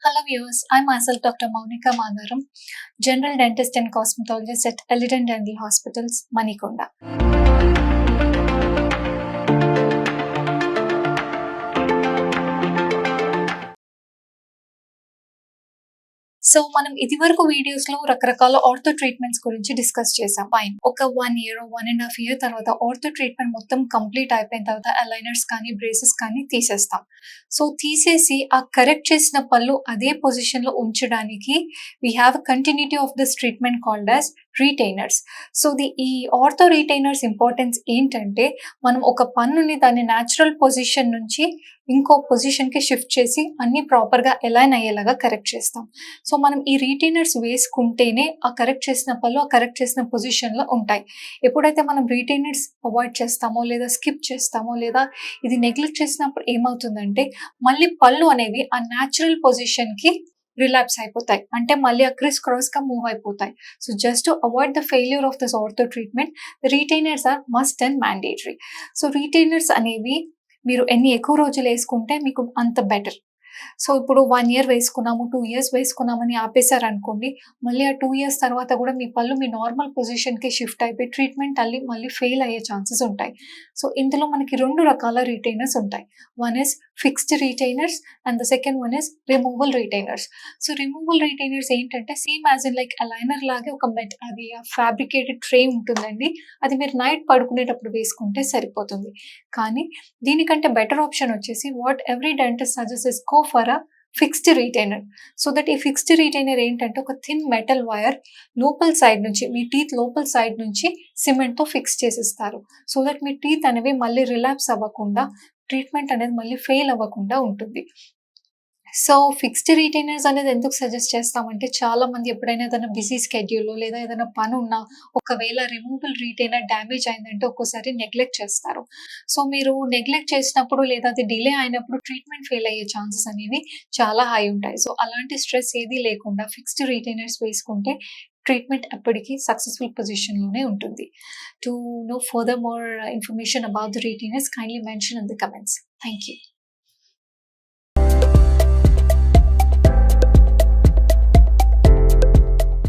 Hello viewers, I'm myself Dr. Maunika Madharam, General Dentist and Cosmetologist at Eliden Dental Hospitals, Manikonda. So మనం ఇదివరకు videos లో రకరకాల ortho treatments గురించి discuss చేసాం. Fine, ఒక 1 year 1.5 year తర్వాత ఆర్థో ట్రీట్మెంట్ మొత్తం కంప్లీట్ అయిపోయిన తర్వాత అలైనర్స్ కానీ బ్రేసెస్ కానీ తీసేస్తాం. సో తీసేసి ఆ కరెక్ట్ చేసిన పళ్ళు అదే పొజిషన్ లో ఉంచడానికి we have continuity of this treatment called as retainers. So ఈ ఆర్థో రీటైనర్స్ ఇంపార్టెన్స్ ఏంటంటే, మనం ఒక పన్నుని దాని న్యాచురల్ పొజిషన్ నుంచి ఇంకో పొజిషన్కి షిఫ్ట్ చేసి అన్ని ప్రాపర్గా ఎలైన్ అయ్యేలాగా కరెక్ట్ చేస్తాం. సో మనం ఈ రీటైనర్స్ వేసుకుంటేనే ఆ కరెక్ట్ చేసిన పళ్ళు ఆ కరెక్ట్ చేసిన పొజిషన్లో ఉంటాయి. ఎప్పుడైతే మనం రీటైనర్స్ అవాయిడ్ చేస్తామో లేదా స్కిప్ చేస్తామో లేదా ఇది నెగ్లెక్ట్ చేసినప్పుడు ఏమవుతుందంటే, మళ్ళీ పళ్ళు అనేవి ఆ న్యాచురల్ పొజిషన్కి రిలాప్స్ అయిపోతాయి. అంటే మళ్ళీ ఆ క్రిస్ క్రాస్గా మూవ్ అయిపోతాయి. So just to avoid the failure of this ortho treatment, retainers are must and mandatory. So retainers అనేవి మీరు ఎన్ని ఎక్కువ రోజులు వేసుకుంటే మీకు అంత బెటర్. సో ఇప్పుడు 1 year వేసుకున్నాము, 2 years వేసుకున్నామని ఆపేశారనుకోండి, మళ్ళీ ఆ 2 years తర్వాత కూడా మీ పళ్ళు మీ నార్మల్ పొజిషన్‌కి షిఫ్ట్ అయిపోయి ట్రీట్మెంట్ మళ్ళీ ఫెయిల్ అయ్యే ఛాన్సెస్ ఉంటాయి. సో ఇందులో మనకి 2 రకాల రీటైనర్స్ ఉంటాయి. One is fixed retainers and the second one is removal retainers. So removal retainers ఏంటంటే, same as in like aligner లాగే ఒక అది ఫ్యాబ్రికేటెడ్ ట్రే ఉంటుందండి. అది మీరు నైట్ పడుకునేటప్పుడు వేసుకుంటే సరిపోతుంది. కానీ దీనికంటే బెటర్ ఆప్షన్ వచ్చేసి what every dentist suggest is go for a fixed retainer. So that ఈ ఫిక్స్డ్ రీటైనర్ ఏంటంటే, ఒక థిన్ మెటల్ వైర్ లోపల సైడ్ నుంచి మీ టీత్ లోపల సైడ్ నుంచి సిమెంట్తో ఫిక్స్ చేసిస్తారు. సో దట్ మీ టీత్ అనేవి మళ్ళీ రిలాప్స్ అవ్వకుండా, ట్రీట్మెంట్ అనేది మళ్ళీ ఫెయిల్ అవ్వకుండా ఉంటుంది. సో ఫిక్స్డ్ రీటైనర్స్ అనేది ఎందుకు సజెస్ట్ చేస్తామంటే, చాలా మంది ఎప్పుడైనా ఏదైనా బిజీ స్కెడ్యూల్లో లేదా ఏదైనా పని ఉన్నా, ఒకవేళ రిమూవబుల్ రీటైనర్ డ్యామేజ్ అయిందంటే ఒక్కోసారి నెగ్లెక్ట్ చేస్తారు. సో మీరు నెగ్లెక్ట్ చేసినప్పుడు లేదా అది డిలే అయినప్పుడు ట్రీట్మెంట్ ఫెయిల్ అయ్యే ఛాన్సెస్ అనేవి చాలా హై ఉంటాయి. సో అలాంటి స్ట్రెస్ ఏది లేకుండా ఫిక్స్డ్ రీటైనర్స్ వేసుకుంటే ట్రీట్మెంట్ ఎప్పటికీ సక్సెస్ఫుల్ పొజిషన్లోనే ఉంటుంది. To know further more information about the retainers, kindly mention in the comments. Thank you.